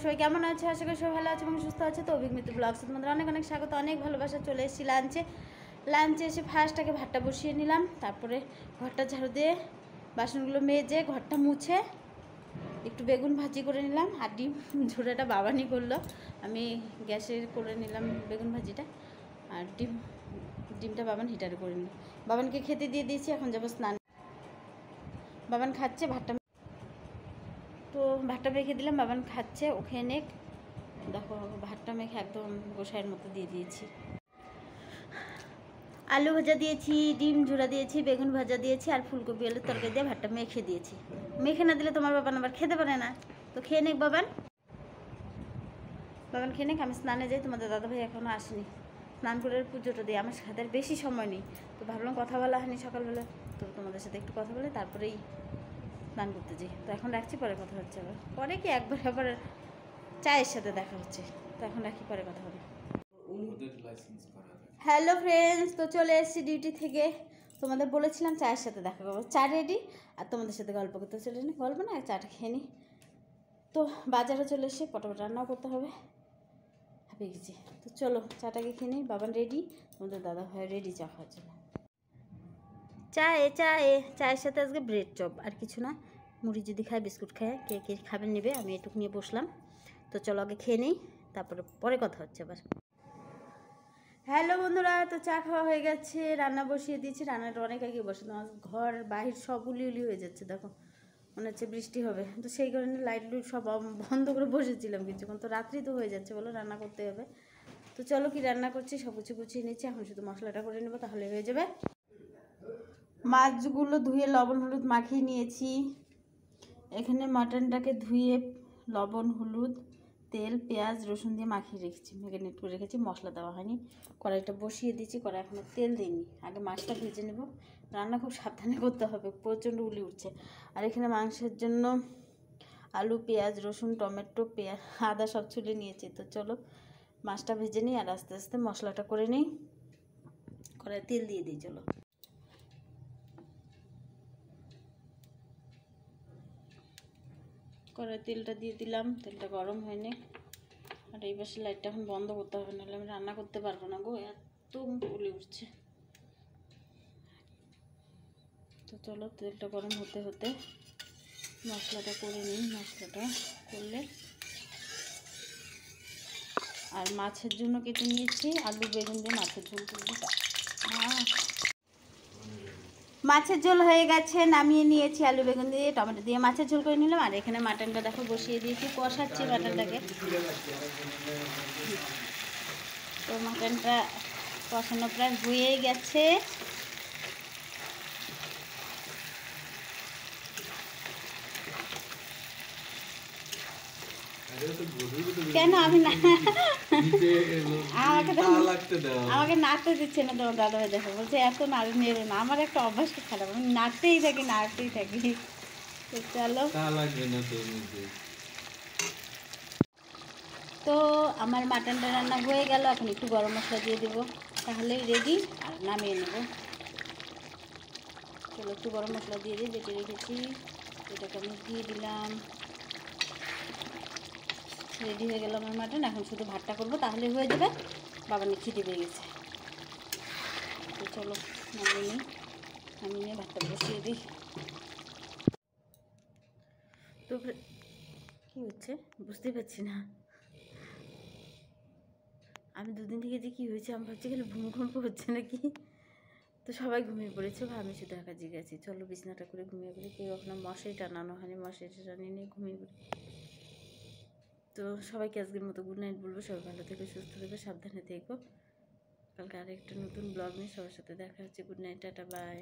সবাই কেমন আছে? আশা করি সবাই ভালো আছে এবং সুস্থ আছে। তো অভিক মিত্র ব্লগস তোমাদের অনেক অনেক স্বাগত, অনেক ভালোবাসা। চলে এসেছি লাঞ্চে এসে ফার্স্ট আগে ভাতটা বসিয়ে নিলাম, তারপরে ঘরটা ঝাড়ু দিয়ে বাসনগুলো মেজে ঘরটা মুছে একটু বেগুন ভাজি করে নিলাম। আর ডিম ঝোড়াটা বাবানি করলো, আমি গ্যাসে করে নিলাম বেগুন ভাজিটা। আর ডিমটা বাবান হিটারে করে নিল। বাবানকে খেতে দিয়ে দিয়েছি, এখন যাবো স্নান। বাবান খাচ্ছে ভাতটা, তো ভাতটা মেখে দিলাম, বাবান খাচ্ছে, ও খেয়ে নেক। দেখো ভাতটা মেখে একদম গোসাইয়ের মতো দিয়ে দিয়েছি। আলু ভাজা দিয়েছি, ডিম ঝোড়া দিয়েছি, বেগুন ভাজা দিয়েছি, আর ফুলকপি আলুর তরকারি দিয়ে ভাতটা মেখে দিয়েছি। মেখে না দিলে তোমার বাবান আবার খেতে পারে না, তো খেয়ে নেক বাবান খেয়ে নেক। আমি স্নানে যাই, তোমাদের দাদাভাই এখনও আসেনি। স্নান করে পুজোটা দিই, আমার হাতের বেশি সময় নেই, তো ভাবলাম কথা বলা হয়নি সকালবেলা, তো তোমাদের সাথে একটু কথা বলে তারপরেই স্নান করতে যাই। তো এখন রাখছি, পরে কথা হচ্ছে। আবার পরে কি আবার চায়ের সাথে দেখা হচ্ছে, তো এখন রাখি, পরে কথা হবে। হ্যালো ফ্রেন্ডস, তো চলে এসেছি ডিউটি থেকে। তোমাদের বলেছিলাম চায়ের সাথে দেখা করবো, চা রেডি, আর তোমাদের সাথে গল্প করতে চলে নি, গল্প না চাটা খেয়ে নিই। তো বাজারে চলে এসে পটাপট রান্নাও করতে হবে, হাঁপিয়ে গেছি। তো চলো চাটাকে খেয়ে নিই। বাবান রেডি, তোমাদের দাদা ভাই রেডি চা খাওয়ার জন্য। চায়ের সাথে আজকে ব্রেড চপ, আর কিছু না। মুড়ি যদি খায়, বিস্কুট খায়, কে কে খাবেন নেবে, আমি এটুকু নিয়ে বসলাম। তো চলো আগে খেয়ে নিই, তারপরে পরে কথা হচ্ছে আবার। হ্যালো বন্ধুরা, তো চা খাওয়া হয়ে গেছে, রান্না বসিয়ে দিয়েছি। রান্নাটা অনেক আগে বসে, তোমার ঘর বাহির সব উলি হয়ে যাচ্ছে, দেখো মনে হচ্ছে বৃষ্টি হবে। তো সেই কারণে লাইট সব বন্ধ করে বসেছিলাম কিছুক্ষণ, তো রাত্রি তো হয়ে যাচ্ছে, বলো রান্না করতে হবে। তো চলো কি রান্না করছি সব কিছু গুছিয়ে নিচ্ছি, এখন শুধু মশলাটা করে নেবো, তাহলে হয়ে যাবে। মাছগুলো ধুয়ে লবণ হলুদ মাখিয়ে নিয়েছি। এখানে মাটনটাকে ধুয়ে লবণ হলুদ তেল পেঁয়াজ রসুন দিয়ে মাখিয়ে রেখেছি, ম্যারিনেট করে রেখেছি, মশলা দেওয়া হয়নি। কড়াইটা বসিয়ে দিয়েছি, কড়াই এখনও তেল দিইনি, আগে মাছটা ভেজে নেব। রান্না খুব সাবধানে করতে হবে, প্রচণ্ড উলি উঠছে। আর এখানে মাংসের জন্য আলু পেঁয়াজ রসুন টমেটো আদা সব ছুলে নিয়েছি। তো চলো মাছটা ভেজে নিই, আর আস্তে আস্তে মশলাটা করে নিই। কড়াই তেল দিয়ে দিই, চলো। কড়াই তেলটা দিয়ে দিলাম, তেলটা গরম হয়নি। আর এই পাশে লাইটটা এখন বন্ধ করতে হবে, নাহলে আমি রান্না করতে পারবো না গো, এত উলে উঠছে। তো চলো তেলটা গরম হতে হতে মশলাটা করে নিই। মশলাটা করলে, আর মাছের জন্য কেটে নিয়েছি আলু বেগুন দিয়ে মাছের ঝোল করবো। মাছের ঝোল হয়ে গেছে, নামিয়ে নিয়েছি, আলু বেগুন দিয়ে টমেটো দিয়ে মাছের ঝোল করে নিলাম। আর এখানে মাটনটা দেখো বসিয়ে দিয়েছি, কষাচ্ছি মাটনটাকে। তো মাটনটা কষানো প্রায় হয়ে গেছে। কেন আমি না, আমাকে নাড়তে দিচ্ছে না তোমার দাদাভাই, দেখো বলছে এত নেড়ো না। আমার একটা অভ্যাসটা খারাপ, আমি নাড়তেই থাকি। তো চলো, তো আমার মাটনটা রান্না হয়ে গেল, এখন একটু গরম মশলা দিয়ে দেবো, তাহলেই রেডি, আর নামিয়ে নেব। চলো একটু গরম মশলা দিয়ে দিই, বেটে রেখেছি, এটাকে আমি দিয়ে দিলাম। রেডি হয়ে গেল আমার মাটন, এখন শুধু ভাতটা করবো, তাহলে হয়ে যাবে। বাবার খিদে পেয়ে গেছে। তো চলো নামিয়ে নিয়ে ভাতটা বসিয়ে দিই। তো কী হচ্ছে বুঝতে পারছি না, আমি দুদিন থেকে যে কী হয়েছে আমি ভাবছি গেলে ভূমিকম্প হচ্ছে নাকি। তো সবাই ঘুমিয়ে পড়েছে, আমি শুধু একা জেগে আছি। চলো বিছনাটা করে ঘুমিয়ে পড়ি, কেউ এখনো মশারি টানানো হয়নি, মশারি টানিয়ে নিয়ে ঘুমিয়ে পড়ি। তো সবাইকে আজকের মতো গুড নাইট বলবো, সবাই ভালো থেকো সুস্থ থেকো সাবধানে থেকো। কালকে আরেকটা নতুন ব্লগ নিয়ে সবার সাথে দেখা হচ্ছে। Good night, tata, by.